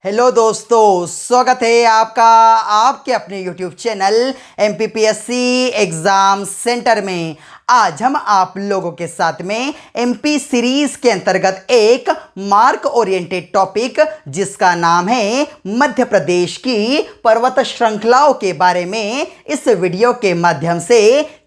Hello दोस्तों, स्वागत है आपका आपके अपने YouTube channel MPPSC exam centre में। आज हम आप लोगों के साथ में MP सीरीज़ के अंतर्गत एक मार्क ओरिएंटेड टॉपिक जिसका नाम है मध्य प्रदेश की पर्वत श्रृंखलाओं के बारे में इस वीडियो के माध्यम से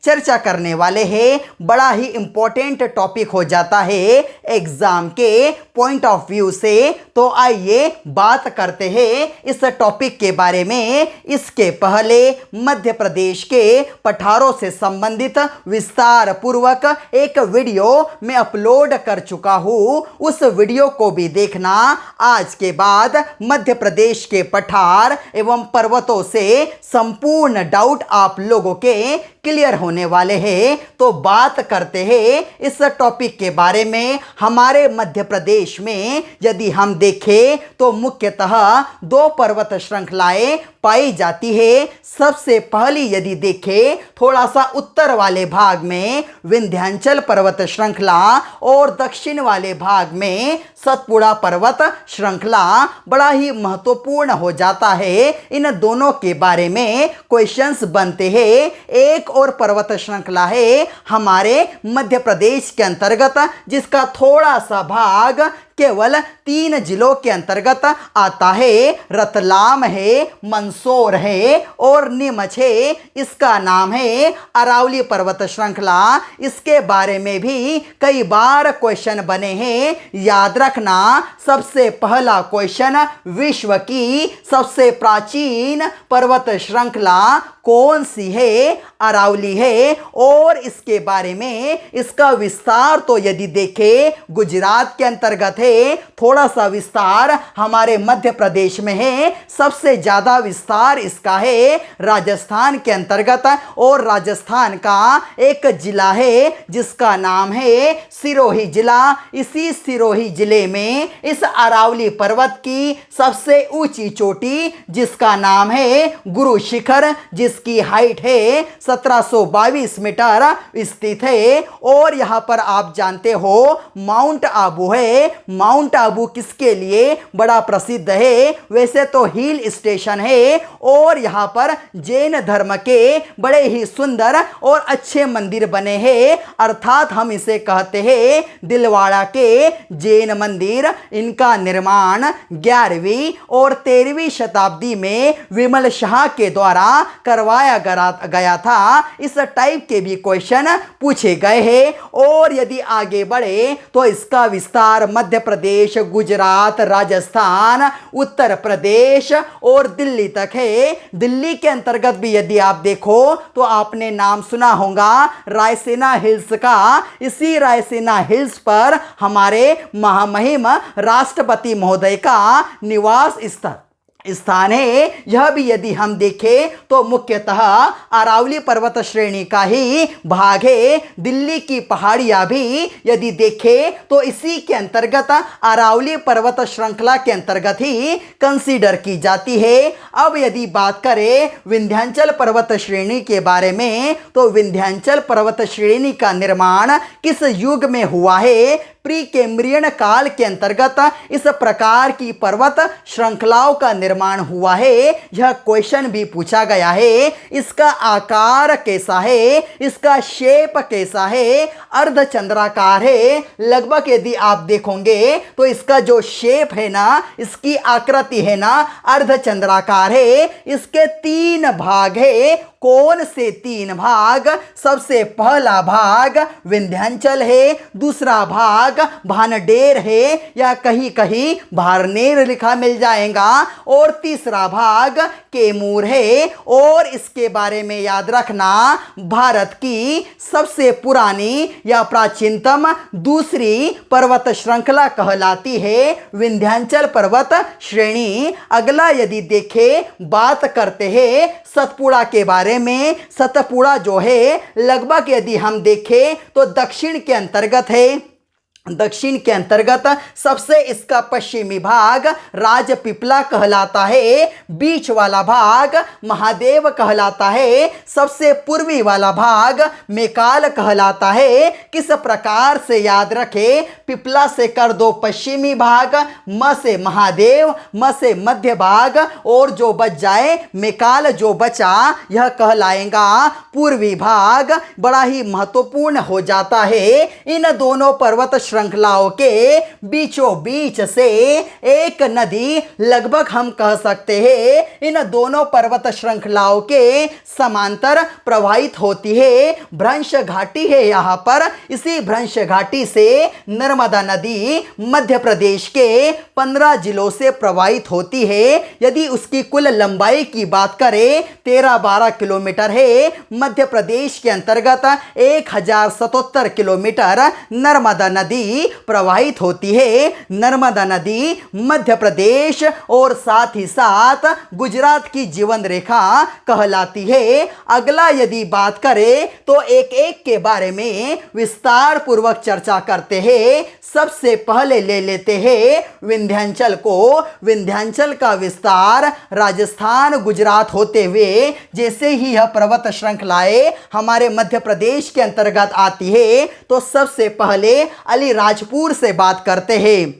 चर्चा करने वाले हैं। बड़ा ही इम्पोर्टेंट टॉपिक हो जाता है एग्ज़ाम के पॉइंट ऑफ व्यू से। तो आइए बात करते हैं इस टॉपिक के बारे में। इसके पहले मध्य प्रदेश के पठारों से संबंधित विस्तार पूर्वक एक वीडियो मैं अपलोड कर चुका हूँ, उस वीडियो को भी देखना। आज के बाद मध्य प्रदेश के पठार एवं पर्वतों से संपूर्ण डाउट आप लोगों के क्लियर होने वाले हैं। तो बात करते हैं इस टॉपिक के बारे में। हमारे मध्य प्रदेश में यदि हम देखें तो मुख्यतः दो पर्वत श्रृंखलाएं पाई जाती है। सबसे पहली यदि देखें थोड़ा सा उत्तर वाले भाग में विंध्याचल पर्वत श्रृंखला और दक्षिण वाले भाग में सतपुड़ा पर्वत श्रृंखला बड़ा ही महत्वपूर्ण हो जाता है। इन दोनों के बारे में क्वेश्चंस बनते हैं। एक और पर्वत श्रृंखला है हमारे मध्य प्रदेश के अंतर्गत जिसका थोड़ा सा भाग केवल 3 जिलों के अंतर्गत आता है। रतलाम है, मंदसौर है और नीमच है। इसका नाम है अरावली पर्वत श्रृंखला। इसके बारे में भी कई बार क्वेश्चन बने हैं। याद रखना, सबसे पहला क्वेश्चन विश्व की सबसे प्राचीन पर्वत श्रृंखला कौन सी है? अरावली है। और इसके बारे में इसका विस्तार तो यदि देखें गुजरात के अंतर्गत है, थोड़ा सा विस्तार हमारे मध्य प्रदेश में है। सबसे ज्यादा विस्तार इसका है राजस्थान के अंतर्गत। और राजस्थान का एक जिला है जिसका नाम है सिरोही जिला। इसी सिरोही जिले में इस अरावली पर्वत की सबसे ऊंची चोटी जिसका नाम है गुरु शिखर, जिसकी हाइट है 1722 मीटर स्थित है। और यहां पर आप जानते हो माउंट आबू है। माउंट आबू किसके लिए बड़ा प्रसिद्ध है? वैसे तो हिल स्टेशन है और यहां पर जैन धर्म के बड़े ही सुंदर और अच्छे मंदिर बने हैं। अर्थात हम इसे कहते हैं दिलवाड़ा के जैन मंदिर। इनका निर्माण 11वीं और 13वीं शताब्दी में विमल शाह के द्वारा करवाया गया था। इस टाइप के भी क्वेश्चन पूछे गए हैं। और यदि आगे बढ़े तो इसका विस्तार मध्य प्रदेश, गुजरात, राजस्थान, उत्तर प्रदेश और दिल्ली तक है। दिल्ली के अंतर्गत भी यदि आप देखो तो आपने नाम सुना होगा रायसेना हिल्स का। इसी रायसेना हिल्स पर हमारे महामहिम राष्ट्रपति महोदय का निवास स्थान है। यह भी यदि हम देखें तो मुख्यतः अरावली पर्वत श्रेणी का ही भाग है। दिल्ली की पहाड़ियां भी यदि देखें तो इसी के अंतर्गत अरावली पर्वत श्रृंखला के अंतर्गत ही कंसीडर की जाती है। अब यदि बात करें विंध्याचल पर्वत श्रेणी के बारे में तो विंध्याचल पर्वत श्रेणी का निर्माण किस युग में हुआ है? प्री कैम्ब्रियन काल के अंतर्गत इस प्रकार की पर्वत श्रृंखलाओं का निर्माण हुआ है। यह क्वेश्चन भी पूछा गया है। इसका आकार कैसा है? इसका शेप कैसा है? अर्धचंद्राकार है। लगभग यदि आप देखोगे तो इसका जो शेप है ना, इसकी आकृति है ना, अर्धचंद्राकार है। इसके 3 भाग है। कौन से 3 भाग? सबसे पहला भाग विंध्याचल है, दूसरा भाग भानडेर है या कहीं कहीं भारनेर लिखा मिल जाएगा, और तीसरा भाग कैमूर है। और इसके बारे में याद रखना, भारत की सबसे पुरानी या प्राचीनतम दूसरी पर्वत श्रृंखला कहलाती है विंध्याचल पर्वत श्रेणी। अगला यदि देखें बात करते हैं सतपुड़ा के बारे में। सतपुड़ा जो है लगभग यदि हम देखें तो दक्षिण के अंतर्गत है। दक्षिण के अंतर्गत सबसे इसका पश्चिमी भाग राजपीपला कहलाता है, बीच वाला भाग महादेव कहलाता है, सबसे पूर्वी वाला भाग मेकाल कहलाता है। किस प्रकार से याद रखें, पिपला से कर दो पश्चिमी भाग, म से महादेव, म से मध्य भाग और जो बच जाए मेकाल जो बचा यह कहलाएगा पूर्वी भाग। बड़ा ही महत्वपूर्ण हो जाता है। इन दोनों पर्वत श्रृंखलाओं के बीचों बीच से एक नदी लगभग हम कह सकते हैं इन दोनों पर्वत श्रृंखलाओं के समांतर प्रवाहित होती है। भ्रंश घाटी है यहाँ पर। इसी भ्रंश घाटी से नर्मदा नदी मध्य प्रदेश के 15 जिलों से प्रवाहित होती है। यदि उसकी कुल लंबाई की बात करें 13-12 किलोमीटर है। मध्य प्रदेश के अंतर्गत 1077 किलोमीटर नर्मदा नदी प्रवाहित होती है। नर्मदा नदी मध्य प्रदेश और साथ ही साथ गुजरात की जीवन रेखा कहलाती है। अगला यदि बात करें तो एक एक के बारे में विस्तार पूर्वक चर्चा करते हैं। सबसे पहले ले लेते हैं विंध्याचल को। विंध्याचल का विस्तार राजस्थान गुजरात होते हुए जैसे ही यह पर्वत श्रृंखलाएं हमारे मध्य प्रदेश के अंतर्गत आती है तो सबसे पहले अलीराजपुर से बात करते हैं।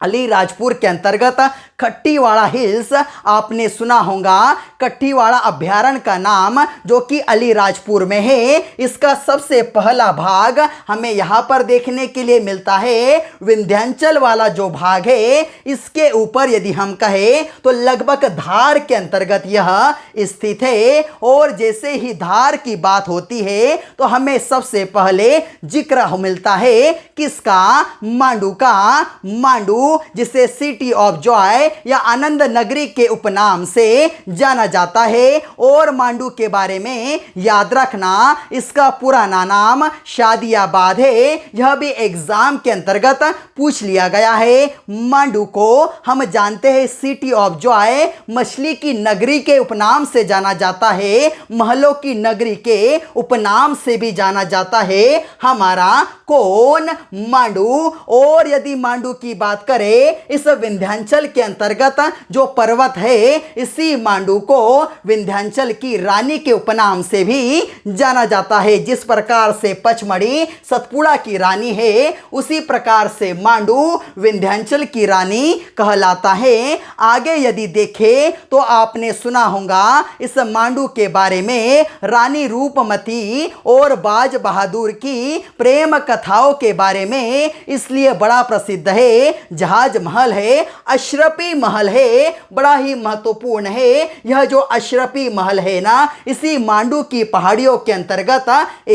अलीराजपुर के अंतर्गत कट्टीवाड़ा हिल्स आपने सुना होगा। कट्टीवाड़ा अभ्यारण्य का नाम जो कि अलीराजपुर में है। इसका सबसे पहला भाग हमें यहाँ पर देखने के लिए मिलता है। विंध्याचल वाला जो भाग है इसके ऊपर यदि हम कहें तो लगभग धार के अंतर्गत यह स्थित है। और जैसे ही धार की बात होती है तो हमें सबसे पहले जिक्र मिलता है किसका, मांडू का। मांडू जिसे सिटी ऑफ जॉय या आनंद नगरी के उपनाम से जाना जाता है। और मांडू के बारे में याद रखना इसका पुराना नाम शादियाबाद है। यह भी एग्जाम के अंतर्गत पूछ लिया गया है। मांडू को हम जानते हैं सिटी ऑफ जॉय, मछली की नगरी के उपनाम से जाना जाता है, महलों की नगरी के उपनाम से भी जाना जाता है हमारा कौन, मांडू। और यदि मांडू की बात करें इस विंध्याचल के अंतर्गत जो पर्वत है इसी मांडू को विंध्याचल की रानी के उपनाम से भी जाना जाता है। जिस प्रकार से पचमढ़ी सतपुड़ा की रानी है उसी प्रकार से मांडू विंध्याचल की रानी कहलाता है। आगे यदि देखें तो आपने सुना होगा इस मांडू के बारे में रानी रूपमती और बाज बहादुर की प्रेम कथाओं के बारे में, इसलिए बड़ा प्रसिद्ध है। जहाज महल है, अशरफी महल है, बड़ा ही महत्वपूर्ण है। यह जो अशरफी महल है ना इसी मांडू की पहाड़ियों के अंतर्गत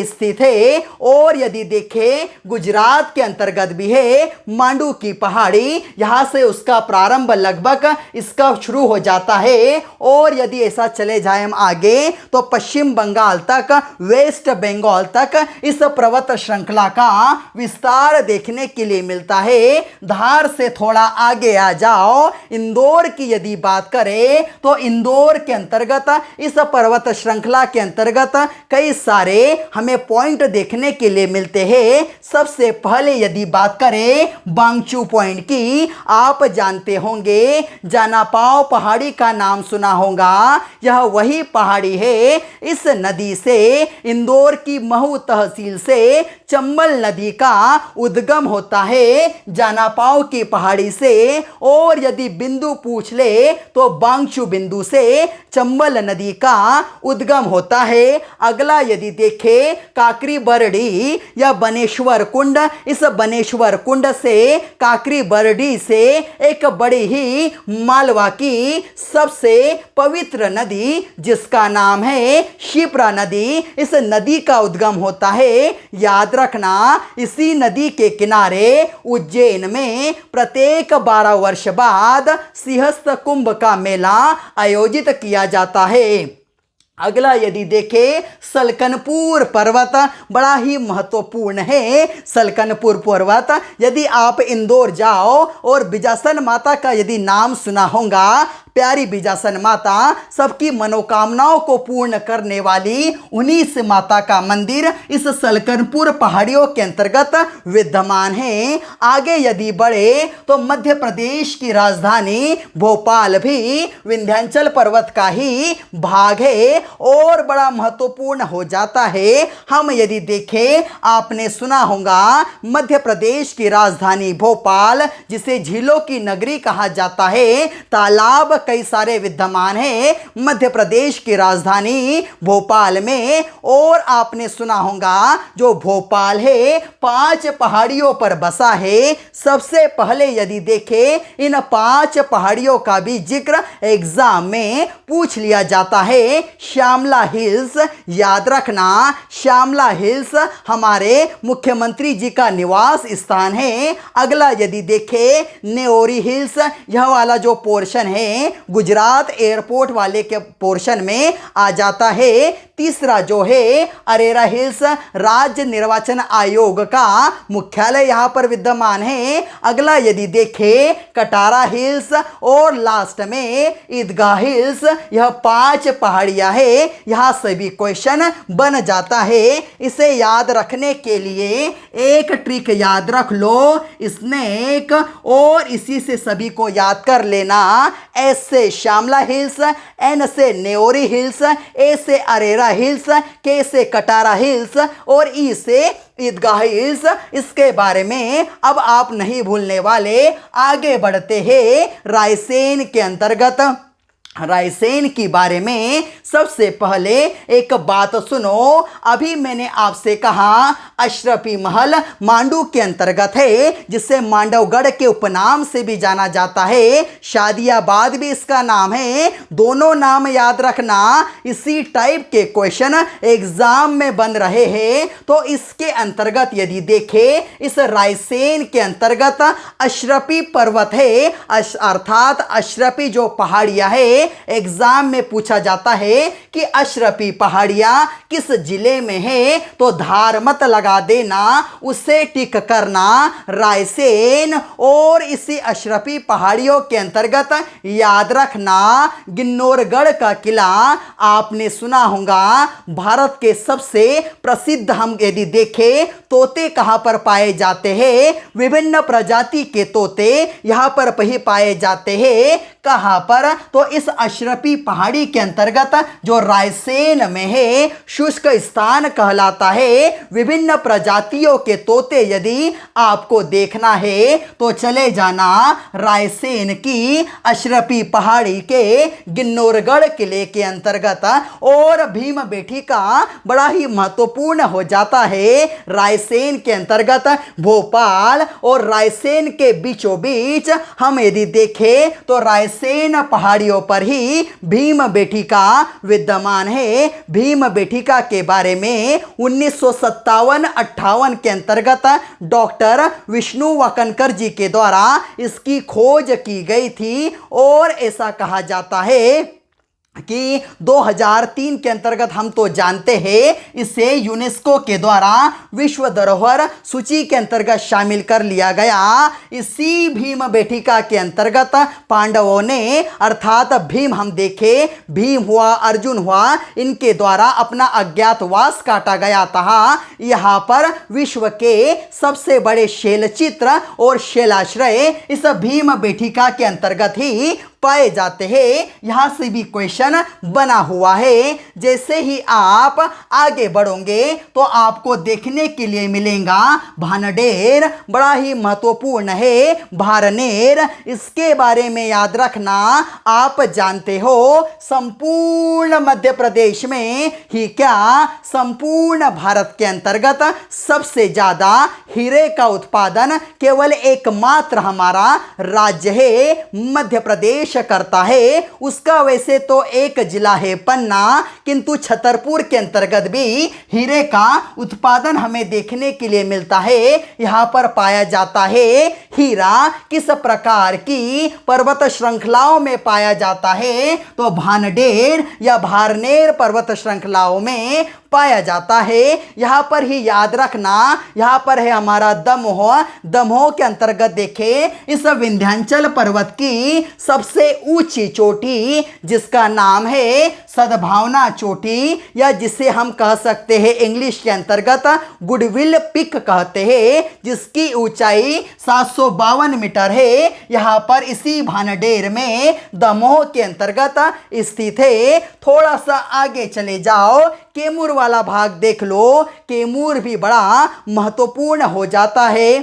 स्थित है। और यदि देखें गुजरात के अंतर्गत भी है मांडू की पहाड़ी, यहां से उसका प्रारंभ लगभग इसका शुरू हो जाता है। और यदि ऐसा चले जाए हम आगे तो पश्चिम बंगाल तक, वेस्ट बंगाल तक इस पर्वत श्रृंखला का विस्तार देखने के लिए मिलता है। धार से थोड़ा आगे आ जाओ, इंदौर की यदि बात करें तो इंदौर के अंतर्गत इस पर्वत श्रृंखला के अंतर्गत कई सारे हमें पॉइंट देखने के लिए मिलते हैं। सबसे पहले यदि बात करें बांगचू पॉइंट की, आप जानते होंगे जानापाव पहाड़ी का नाम सुना होगा। यह वही पहाड़ी है। इस नदी से इंदौर की महू तहसील से चंबल नदी का उद्गम होता है जानापाव की पहाड़ी से। और यदि बिंदु पूछ ले तो बांगचू बिंदु से चंबल नदी का उद्गम होता है। अगला यदि देखें काकरी बरडी या बनेश्वर कुंड, इस बनेश्वर कुंड से काकरी बरडी से एक बड़ी ही मालवा की सबसे पवित्र नदी जिसका नाम है शिप्रा नदी, इस नदी का उद्गम होता है। याद रखना इसी नदी के किनारे उज्जैन में प्रत्येक 12 वर्ष बाद सिंहस्थ कुंभ का मेला आयोजित किया जाता है। अगला यदि देखें सलकनपुर पर्वत, बड़ा ही महत्वपूर्ण है सलकनपुर पर्वत। यदि आप इंदौर जाओ और बिजासन माता का यदि नाम सुना होगा प्यारी बिजासन माता सबकी मनोकामनाओं को पूर्ण करने वाली उन्हीं से माता का मंदिर इस सलकनपुर पहाड़ियों के अंतर्गत विद्यमान है। आगे यदि बढ़े तो मध्य प्रदेश की राजधानी भोपाल भी विंध्याचल पर्वत का ही भाग है और बड़ा महत्वपूर्ण हो जाता है। हम यदि देखें, आपने सुना होगा मध्य प्रदेश की राजधानी भोपाल, जिसे झीलों की नगरी कहा जाता है, तालाब कई सारे विद्यमान है मध्य प्रदेश की राजधानी भोपाल में। और आपने सुना होगा जो भोपाल है 5 पहाड़ियों पर बसा है। सबसे पहले यदि देखें, इन 5 पहाड़ियों का भी जिक्र एग्जाम में पूछ लिया जाता है। श्यामला हिल्स, याद रखना, श्यामला हिल्स हमारे मुख्यमंत्री जी का निवास स्थान है। अगला यदि देखें, नेओरी हिल्स, यह वाला जो पोर्शन है गुजरात एयरपोर्ट वाले के पोर्शन में आ जाता है। तीसरा जो है अरेरा हिल्स, राज्य निर्वाचन आयोग का मुख्यालय यहां पर विद्यमान है। अगला यदि देखें, कटारा हिल्स और लास्ट में ईदगाह हिल्स, यह 5 पहाड़ियां है। यहां सभी क्वेश्चन बन जाता है। इसे याद रखने के लिए एक ट्रिक याद रख लो, स्नेक, और इसी से सभी को याद कर लेना। एस से श्यामला हिल्स, एन से नेओरी हिल्स, ए से अरेरा हिल्स, के से कटारा हिल्स और ई से ईदगाह हिल्स। इसके बारे में अब आप नहीं भूलने वाले। आगे बढ़ते हैं रायसेन के अंतर्गत। रायसेन के बारे में सबसे पहले एक बात सुनो। अभी मैंने आपसे कहा अशरफी महल मांडू के अंतर्गत है, जिसे मांडवगढ़ के उपनाम से भी जाना जाता है। शादियाबाद भी इसका नाम है। दोनों नाम याद रखना, इसी टाइप के क्वेश्चन एग्जाम में बन रहे हैं। तो इसके अंतर्गत यदि देखें, इस रायसेन के अंतर्गत अशरफी पर्वत है, अर्थात अशरफी जो पहाड़ियां है। एग्जाम में पूछा जाता है कि अशरफी पहाड़ियां किस जिले में है, तो धार मत लगा देना, उसे टिक करना रायसेन। और इसी अशरफी पहाड़ियों के अंतर्गत याद रखना गिन्नौरगढ़ का किला। आपने सुना होगा भारत के सबसे प्रसिद्ध, हम यदि देखें, तोते कहां पर पाए जाते हैं, विभिन्न प्रजाति के तोते यहां पर ही पाए जाते हैं। कहां पर, तो इस अशरफी पहाड़ी के अंतर्गत जो रायसेन में है, शुष्क स्थान कहलाता है। विभिन्न प्रजातियों के तोते यदि आपको देखना है तो चले जाना रायसेन की अशरफी पहाड़ी के गिन्नौरगढ़ किले के अंतर्गत। और भीम बेटी का बड़ा ही महत्वपूर्ण हो जाता है। रायसेन के अंतर्गत भोपाल और रायसेन के बीचों बीच हम यदि देखें तो रायसेन पहाड़ियों पर ही भीम बेटिका विद्यमान है। भीम बेटिका के बारे में 1957-58 के अंतर्गत डॉक्टर विष्णु वाकनकर जी के द्वारा इसकी खोज की गई थी। और ऐसा कहा जाता है कि 2003 के अंतर्गत हम तो जानते हैं इसे यूनेस्को के द्वारा विश्व धरोहर सूची के अंतर्गत शामिल कर लिया गया। इसी भीम बेटिका के अंतर्गत पांडवों ने, अर्थात भीम, हम देखें भीम हुआ, अर्जुन हुआ, इनके द्वारा अपना अज्ञातवास काटा गया था। यहाँ पर विश्व के सबसे बड़े शैलचित्र और शैलाश्रय इस भीम बेटिका के अंतर्गत ही पाए जाते हैं। यहां से भी क्वेश्चन बना हुआ है। जैसे ही आप आगे बढ़ोगे तो आपको देखने के लिए मिलेगा भानडेर, बड़ा ही महत्वपूर्ण है। भारनेर, इसके बारे में याद रखना, आप जानते हो संपूर्ण मध्य प्रदेश में ही क्या, संपूर्ण भारत के अंतर्गत सबसे ज्यादा हीरे का उत्पादन केवल एकमात्र हमारा राज्य है मध्य प्रदेश करता है। उसका वैसे तो एक जिला है पन्ना, किंतु छतरपुर के अंतर्गत भी हीरे का उत्पादन हमें देखने के लिए मिलता है। यहां पर पाया जाता है हीरा किस प्रकार की पर्वत श्रृंखलाओं में पाया जाता है, तो भानडेर या भारनेर पर्वत श्रृंखलाओं में पाया जाता है। यहाँ पर ही याद रखना, यहाँ पर है हमारा दमोह। दमोह के अंतर्गत देखें इस विंध्याचल पर्वत की सबसे ऊंची चोटी जिसका नाम है सद्भावना चोटी, या जिसे हम कह सकते हैं इंग्लिश के अंतर्गत गुडविल पिक कहते हैं, जिसकी ऊंचाई 752 मीटर है। यहाँ पर इसी भानडेर में दमोह के अंतर्गत स्थित है। थोड़ा सा आगे चले जाओ, कैमूर वाला भाग देख लो। कैमूर भी बड़ा महत्वपूर्ण हो जाता है।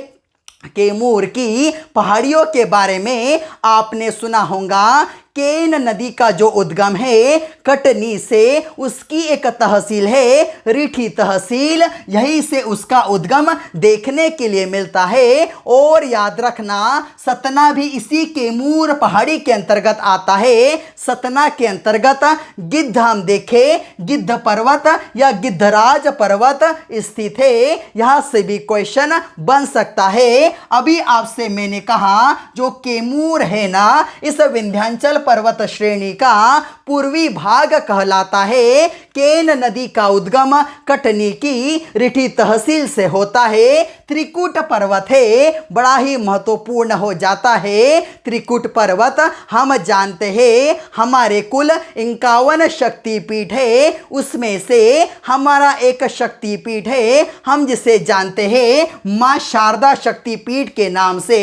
कैमूर की पहाड़ियों के बारे में आपने सुना होगा। केन नदी का जो उद्गम है कटनी से, उसकी एक तहसील है रिठी तहसील, यहीं से उसका उद्गम देखने के लिए मिलता है। और याद रखना सतना भी इसी कैमूर पहाड़ी के अंतर्गत आता है। सतना के अंतर्गत गिद्ध हम देखें, गिद्ध पर्वत या गिद्धराज पर्वत स्थित है। यहाँ से भी क्वेश्चन बन सकता है। अभी आपसे मैंने कहा जो कैमूर है ना, इस विंध्याचल पर्वत श्रेणी का पूर्वी भाग कहलाता है। केन नदी का उद्गम कटनी की रिठी तहसील से होता है। त्रिकुट पर्वत है, बड़ा ही महत्वपूर्ण हो जाता है। त्रिकुट पर्वत हम जानते हैं हमारे कुल 51 शक्तिपीठ है, उसमें से हमारा एक शक्तिपीठ है हम जिसे जानते हैं मां शारदा शक्तिपीठ के नाम से,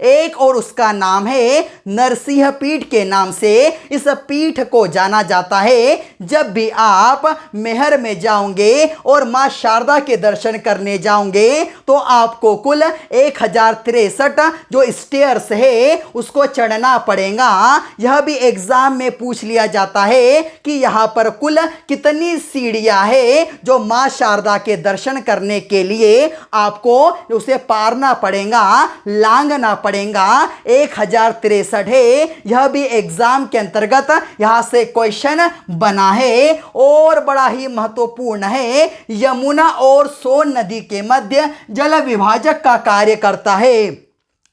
एक और उसका नाम है नरसिंह पीठ के नाम से इस पीठ को जाना जाता है। जब भी आप मेहर में जाओगे और मां शारदा के दर्शन करने जाओगे तो आपको कुल 1063 जो स्टेयर्स है उसको चढ़ना पड़ेगा। यह भी एग्जाम में पूछ लिया जाता है कि यहाँ पर कुल कितनी सीढ़ियां है जो मां शारदा के दर्शन करने के लिए आपको उसे पारना पड़ेगा, लांघना पड़ेगा। 1063 है। यह भी एग्जाम के अंतर्गत यहाँ से क्वेश्चन बना है और बड़ा ही महत्वपूर्ण है। यमुना और सोन नदी के मध्य जल विभाजक का कार्य करता है।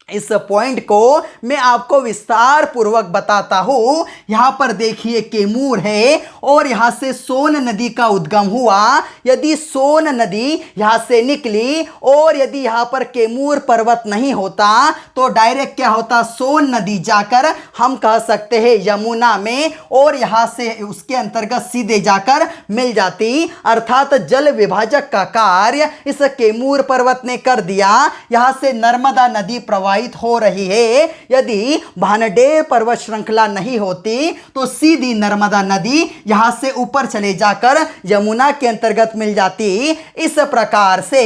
इस पॉइंट को मैं आपको विस्तार पूर्वक बताता हूं। यहां पर देखिए कैमूर है और यहां से सोन नदी का उद्गम हुआ। यदि सोन नदी यहां से निकली और यदि यहां पर कैमूर पर्वत नहीं होता तो डायरेक्ट क्या होता, सोन नदी जाकर हम कह सकते हैं यमुना में, और यहां से उसके अंतर्गत सीधे जाकर मिल जाती। अर्थात जल विभाजक का कार्य इस कैमूर पर्वत ने कर दिया। यहां से नर्मदा नदी प्रवाहित हो रही है। यदि भानडेर पर्वत श्रृंखला नहीं होती तो सीधी नर्मदा नदी यहां से ऊपर चले जाकर यमुना के अंतर्गत मिल जाती। इस प्रकार से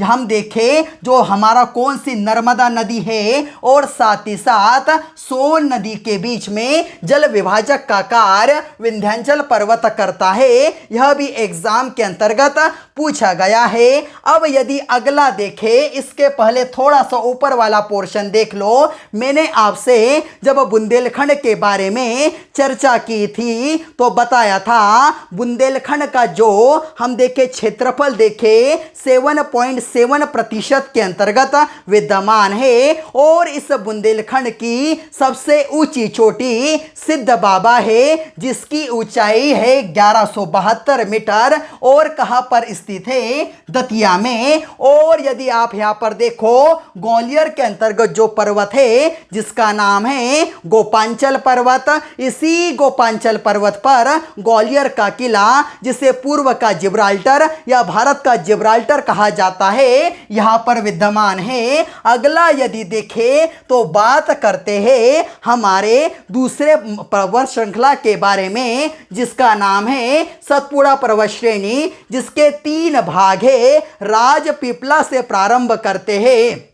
हम देखें जो हमारा कौन सी नर्मदा नदी है और साथ ही साथ सोन नदी के बीच में जल विभाजक का कार्य विंध्याचल पर्वत करता है। यह भी एग्जाम के अंतर्गत पूछा गया है। अब यदि अगला देखें, इसके पहले थोड़ा सा ऊपर वाला पोर्शन देख लो। मैंने आपसे जब बुंदेलखंड के बारे में चर्चा की थी तो बताया था बुंदेलखंड का जो हम देखे क्षेत्रफल देखे 7.7% के अंतर्गत विद्यमान है। और इस बुंदेलखंड की सबसे ऊंची चोटी सिद्ध बाबा है जिसकी ऊंचाई है 1172 मीटर और कहां पर स्थित है, दतिया में। और यदि आप यहां पर देखो ग्वालियर के अंतर्गत जो पर्वत है जिसका नाम है गोपांचल पर्वत, इसी गोपांचल पर्वत पर ग्वालियर का किला जिसे पूर्व का जिब्राल्टर या भारत का जिब्राल्टर कहा जाता है यहां पर विद्यमान है। अगला यदि देखें तो बात करते हैं हमारे दूसरे पर्वत श्रृंखला के बारे में जिसका नाम है सतपुड़ा पर्वत श्रेणी, जिसके 3 भाग है। राजपीपला से प्रारंभ करते हैं।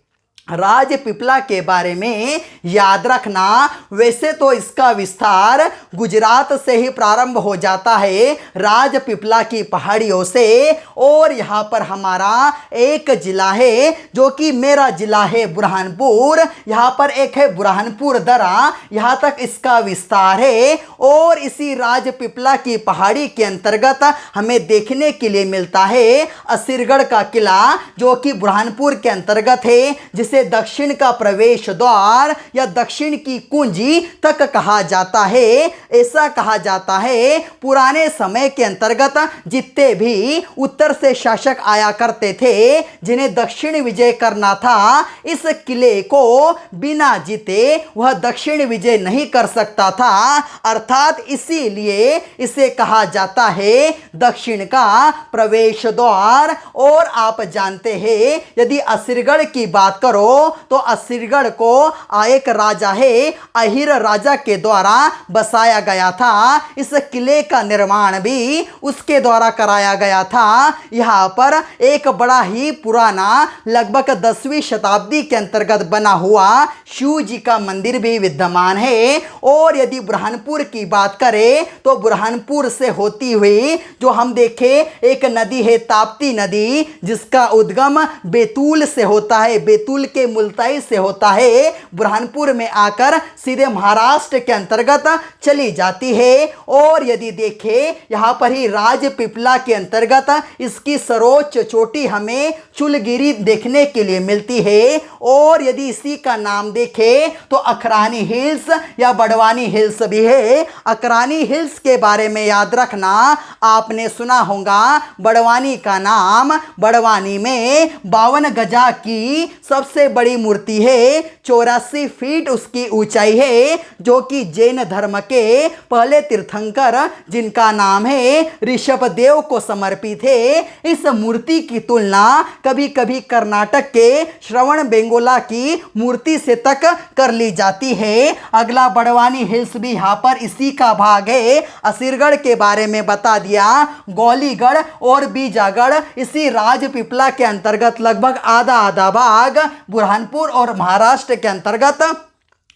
राजपीपला के बारे में याद रखना, वैसे तो इसका विस्तार गुजरात से ही प्रारंभ हो जाता है राजपीपला की पहाड़ियों से। और यहाँ पर हमारा एक जिला है जो कि मेरा जिला है बुरहानपुर। यहाँ पर एक है बुरहानपुर दरा, यहाँ तक इसका विस्तार है। और इसी राजपीपला की पहाड़ी के अंतर्गत हमें देखने के लिए मिलता है असीरगढ़ का किला जो कि बुरहानपुर के अंतर्गत है, जिसे इसे दक्षिण का प्रवेश द्वार या दक्षिण की कुंजी तक कहा जाता है। ऐसा कहा जाता है पुराने समय के अंतर्गत जितने भी उत्तर से शासक आया करते थे, जिन्हें दक्षिण विजय करना था, इस किले को बिना जीते वह दक्षिण विजय नहीं कर सकता था। अर्थात इसीलिए इसे कहा जाता है दक्षिण का प्रवेश द्वार। और आप जानते हैं यदि असुरगढ़ की बात करो तो असुरगढ़ को एक राजा है अहिर राजा के द्वारा बसाया गया था। इस किले का निर्माण भी उसके द्वारा कराया गया था। यहाँ पर एक बड़ा ही पुराना लगभग 10वीं शताब्दी के अंतर्गत बना हुआ शिव जी का मंदिर भी विद्यमान है। और यदि बुरहानपुर की बात करें तो बुरहानपुर से होती हुई जो हम देखें एक नदी है ताप्ती नदी, जिसका उद्गम बैतूल से होता है, बैतूल के मुल्ताई से होता है, बुरहानपुर में आकर सीधे महाराष्ट्र के अंतर्गत चली जाती है। और यदि देखें यहाँ पर ही राजपीपला के अंतर्गत इसकी सर्वोच्च चोटी हमें चुलगिरी देखने के लिए मिलती है। और यदि इसी का नाम देखें तो अखरानी हिल्स या बड़वानी हिल्स भी है। अखरानी हिल्स के बारे में याद रखना, आपने सुना होगा बड़वानी का नाम। बड़वानी में 52 गजा की सबसे बड़ी मूर्ति है, 84 फीट उसकी ऊंचाई है, जो कि जैन धर्म के पहले तीर्थंकर जिनका नाम है ऋषभदेव को समर्पित है। इस मूर्ति की तुलना कभी कभी कर्नाटक के श्रवण बेंगोला की मूर्ति से तक कर ली जाती है। अगला बड़वानी हिल्स भी यहाँ पर इसी का भाग है। असुरगढ़ के बारे में बता दिया, गौलीगढ़ और बीजागढ़ इसी राजपीपला के अंतर्गत लगभग आधा आधा भाग बुरहानपुर और महाराष्ट्र के अंतर्गत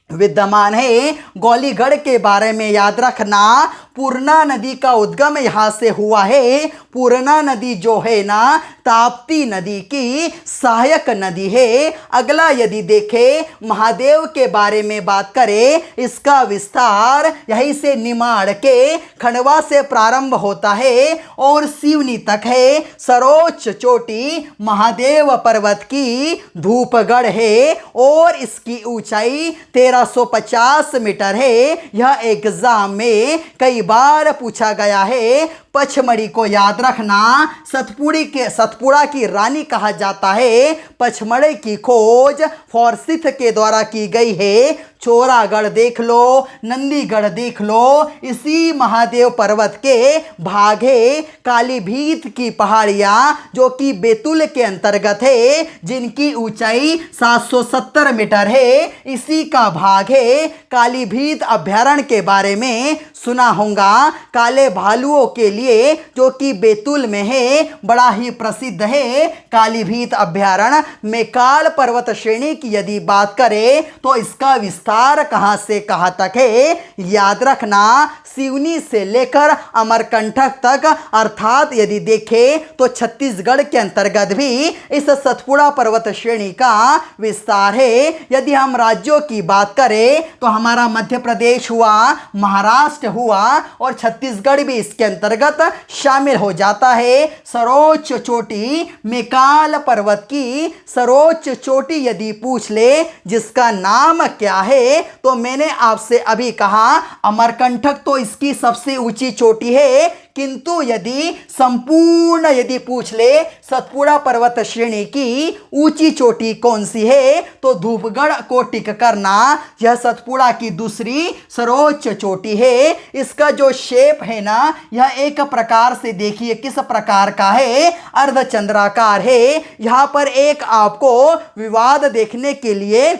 विद्यमान है। गौलीगढ़ के बारे में याद रखना, पूर्णा नदी का उद्गम यहाँ से हुआ है। पूर्णा नदी जो है ना ताप्ती नदी की सहायक नदी है। अगला यदि देखें महादेव के बारे में बात करें, इसका विस्तार यहीं से निमाड़ के खंडवा से प्रारंभ होता है और सिवनी तक है। सर्वोच्च चोटी महादेव पर्वत की धूपगढ़ है और इसकी ऊंचाई 1350 मीटर है। यह एग्जाम में कई बार पूछा गया है। पचमढ़ी को याद रखना, सतपुड़ा की रानी कहा जाता है। पचमढ़ी की खोज फॉर्सिथ के द्वारा की गई है। चोरागढ़ देख लो, नंदीगढ़ देख लो, इसी महादेव पर्वत के भाग है। कालीभीत की पहाड़ियाँ जो कि बैतूल के अंतर्गत है, जिनकी ऊंचाई 770 मीटर है, इसी का भाग है। कालीभीत अभ्यारण्य के बारे में सुना होगा, काले भालुओं के लिए जो कि बैतूल में है, बड़ा ही प्रसिद्ध है कालीभीत अभ्यारण्य। मेकाल पर्वत श्रेणी की यदि बात करें तो इसका विस्तार कहां से कहां तक है, याद रखना, सिवनी से लेकर अमरकंटक तक, अर्थात यदि देखें तो छत्तीसगढ़ के अंतर्गत भी इस सतपुड़ा पर्वत श्रेणी का विस्तार है। यदि हम राज्यों की बात करें तो हमारा मध्य प्रदेश हुआ, महाराष्ट्र हुआ और छत्तीसगढ़ भी इसके अंतर्गत शामिल हो जाता है। सर्वोच्च चोटी मेकाल पर्वत की सर्वोच्च चोटी यदि पूछ ले जिसका नाम क्या है, तो मैंने आपसे अभी कहा अमरकंटक तो इसकी सबसे ऊंची चोटी है, किंतु यदि संपूर्ण यदि पूछ ले सतपुड़ा पर्वत श्रेणी की ऊंची चोटी कौन सी है, तो धूपगढ़ को टिक करना, यह सतपुड़ा की दूसरी सर्वोच्च चोटी है। इसका जो शेप है ना, यह एक प्रकार से देखिए किस प्रकार का है, अर्धचंद्राकार है। यहाँ पर एक आपको विवाद देखने के लिए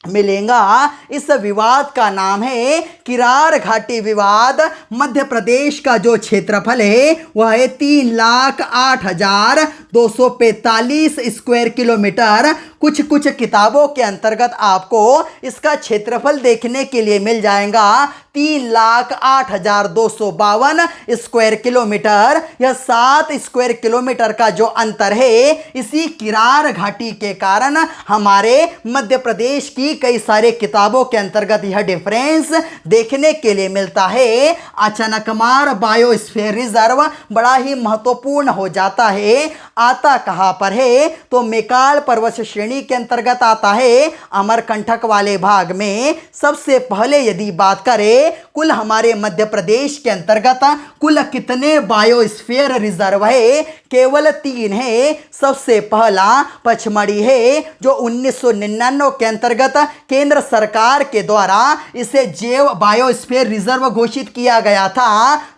मिलेगा। इस विवाद का नाम है किरार घाटी विवाद। मध्य प्रदेश का जो क्षेत्रफल है वह है 3,08,245 स्क्वायर किलोमीटर। कुछ किताबों के अंतर्गत आपको इसका क्षेत्रफल देखने के लिए मिल जाएगा 3,08,252 स्क्वायर किलोमीटर। यह 7 स्क्वायर किलोमीटर का जो अंतर है, इसी किरार घाटी के कारण हमारे मध्य प्रदेश की कई सारे किताबों के अंतर्गत यह डिफरेंस देखने के लिए मिलता है। अचानकमार बायोस्फीयर रिजर्व बड़ा ही महत्वपूर्ण हो जाता है। आता कहाँ पर है, तो मेकाल पर्वत श्रेणी वैली के अंतर्गत आता है। अमरकंटक वाले भाग में सबसे पहले यदि बात करें कुल हमारे मध्य प्रदेश के अंतर्गत कुल कितने बायोस्फीयर रिजर्व है, केवल 3 है। सबसे पहला पचमढ़ी है जो 1999 के अंतर्गत केंद्र सरकार के द्वारा इसे जैव बायोस्फीयर रिजर्व घोषित किया गया था।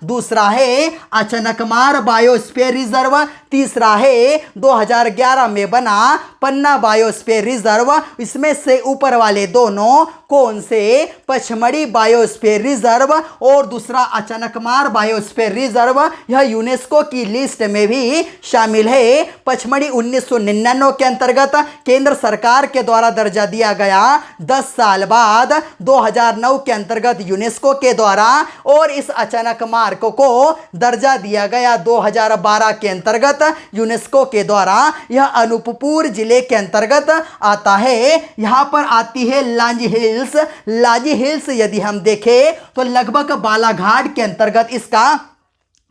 दूसरा है अचानकमार बायोस्फीयर रिजर्व। तीसरा है 2011 में बना पन्ना बायोस्फीयर रिजर्व। इसमें से ऊपर वाले दोनों कौन से? पचमढ़ी बायोस्फीयर रिजर्व और दूसरा अचानकमार बायोस्फीयर रिजर्व, यह यूनेस्को की लिस्ट में भी शामिल है। पचमढ़ी 1999 के अंतर्गत केंद्र सरकार के द्वारा दर्जा दिया गया। 10 साल बाद 2009 के अंतर्गत यूनेस्को के द्वारा, और इस अचानकमार को दर्जा दिया गया 2012 के अंतर्गत यूनेस्को के द्वारा। यह अनूपपुर जिले के अंतर्गत आता है। यहां पर आती है लांजी हिल्स। लांजी हिल्स यदि हम देखें तो लगभग बालाघाट के अंतर्गत इसका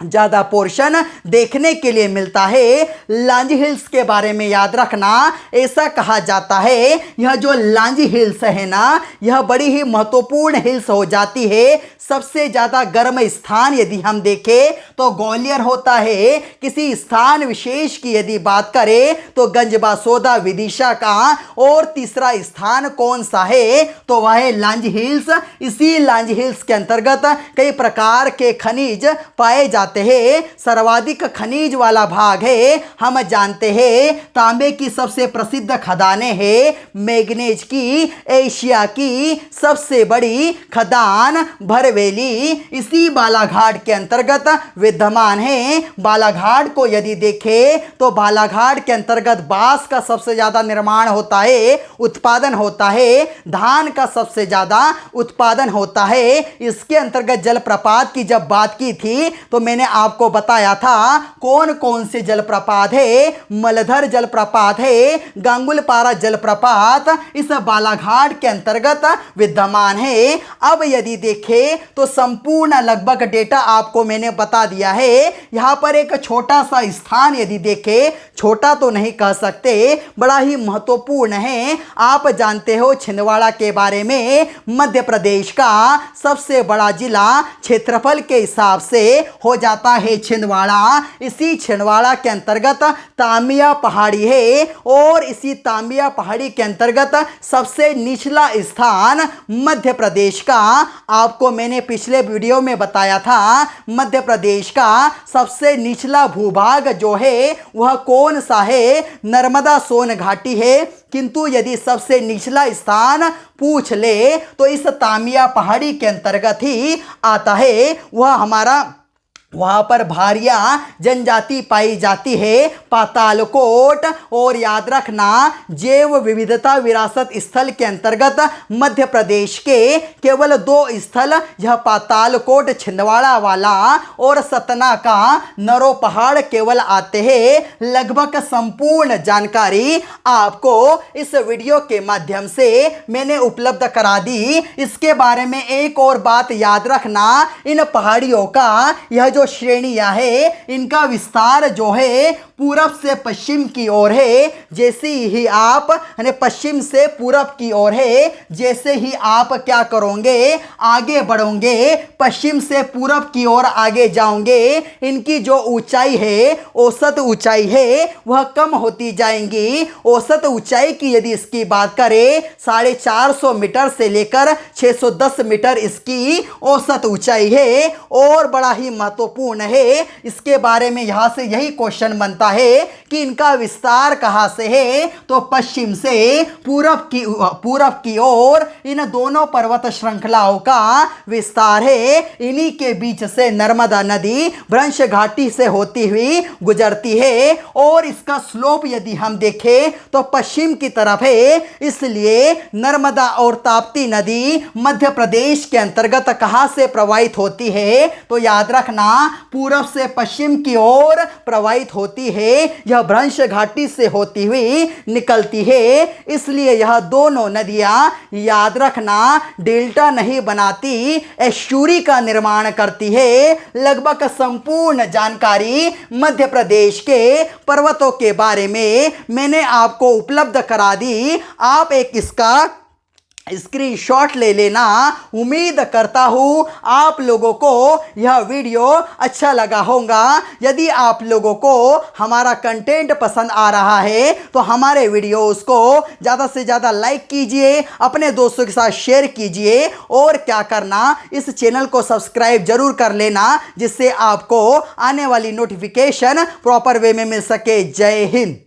ज़्यादा पोर्शन देखने के लिए मिलता है। लांजी हिल्स के बारे में याद रखना, ऐसा कहा जाता है यह जो लांजी हिल्स है ना, यह बड़ी ही महत्वपूर्ण हिल्स हो जाती है। सबसे ज़्यादा गर्म स्थान यदि हम देखें तो ग्वालियर होता है। किसी स्थान विशेष की यदि बात करें तो गंजबासौदा विदिशा का। और तीसरा स्थान कौन सा है? तो वह है लांजी हिल्स। इसी लांजी हिल्स के अंतर्गत कई प्रकार के खनिज पाए जाते हैं। सर्वाधिक खनिज वाला भाग है, हम जानते हैं तांबे की सबसे प्रसिद्ध खदानें हैं। मैग्नीज की एशिया की सबसे बड़ी खदान भरवेली इसी बालाघाट के अंतर्गत विद्यमान है। बालाघाट को यदि देखें तो बालाघाट के अंतर्गत बांस का सबसे ज्यादा निर्माण होता है, उत्पादन होता है। धान का सबसे ज्यादा उत्पादन होता है। इसके अंतर्गत जलप्रपात की जब बात की थी तो मैंने आपको बताया था कौन कौन से जलप्रपात है। मलधर जलप्रपात है, गांगुलपारा जलप्रपात इस बालाघाट के अंतर्गत विद्यमान है। अब यदि देखें तो संपूर्ण लगभग डेटा आपको मैंने बता दिया है। यहां पर एक छोटा सा स्थान यदि देखें, छोटा तो नहीं कह सकते, बड़ा ही महत्वपूर्ण है। आप जानते हो छिंदवाड़ा के बारे में, मध्य प्रदेश का सबसे बड़ा जिला क्षेत्रफल के हिसाब से हो जाता है छिंदवाड़ा। इसी छिंदवाड़ा के अंतर्गत तामिया पहाड़ी है और इसी तामिया पहाड़ी के अंतर्गत सबसे निचला स्थान मध्य प्रदेश का, आपको मैंने पिछले वीडियो में बताया था, मध्य प्रदेश का सबसे निचला भूभाग जो है वह कौन सा है? नर्मदा सोन घाटी है। किंतु यदि सबसे निचला स्थान पूछ ले तो इस तामिया पहाड़ी के अंतर्गत ही आता है। वह हमारा वहाँ पर भारिया जनजाति पाई जाती है, पातालकोट। और याद रखना जैव विविधता विरासत स्थल के अंतर्गत मध्य प्रदेश के केवल 2 स्थल, यह पातालकोट छिंदवाड़ा वाला और सतना का नरो पहाड़ केवल आते हैं। लगभग संपूर्ण जानकारी आपको इस वीडियो के माध्यम से मैंने उपलब्ध करा दी। इसके बारे में एक और बात याद रखना, इन पहाड़ियों का यह जो श्रेणियां है इनका विस्तार जो है पूरब से पश्चिम की ओर है। जैसे ही आप पश्चिम से पूरब की ओर है, जैसे ही आप क्या करोगे, आगे बढ़ोगे, पश्चिम से पूरब की ओर आगे जाओगे, इनकी जो ऊंचाई है, औसत ऊंचाई है, वह कम होती जाएंगी। औसत ऊंचाई की यदि इसकी बात करें 450 मीटर से लेकर 610 मीटर इसकी औसत ऊंचाई है। और बड़ा ही महत्वपूर्ण है, इसके बारे में यहां से यही क्वेश्चन बनता है कि इनका विस्तार कहां से है? तो पश्चिम से पूरब की ओर इन दोनों पर्वत श्रृंखलाओं का विस्तार है। इन्हीं के बीच से नर्मदा नदी भ्रंश घाटी से होती हुई गुजरती है और इसका स्लोप यदि हम देखें तो पश्चिम की तरफ है। इसलिए नर्मदा और ताप्ती नदी मध्य प्रदेश के अंतर्गत कहां से प्रवाहित होती है? तो याद रखना पूरब से पश्चिम की ओर प्रवाहित होती है। है यह भ्रंश घाटी से होती हुई निकलती है। इसलिए यह दोनों नदियां, याद रखना, डेल्टा नहीं बनाती, एस्चुरी का निर्माण करती है। लगभग संपूर्ण जानकारी मध्य प्रदेश के पर्वतों के बारे में मैंने आपको उपलब्ध करा दी। आप एक इसका स्क्रीनशॉट ले लेना। उम्मीद करता हूं आप लोगों को यह वीडियो अच्छा लगा होगा। यदि आप लोगों को हमारा कंटेंट पसंद आ रहा है तो हमारे वीडियोस को ज़्यादा से ज़्यादा लाइक कीजिए, अपने दोस्तों के साथ शेयर कीजिए और क्या करना, इस चैनल को सब्सक्राइब जरूर कर लेना, जिससे आपको आने वाली नोटिफिकेशन प्रॉपर वे में मिल सके। जय हिंद।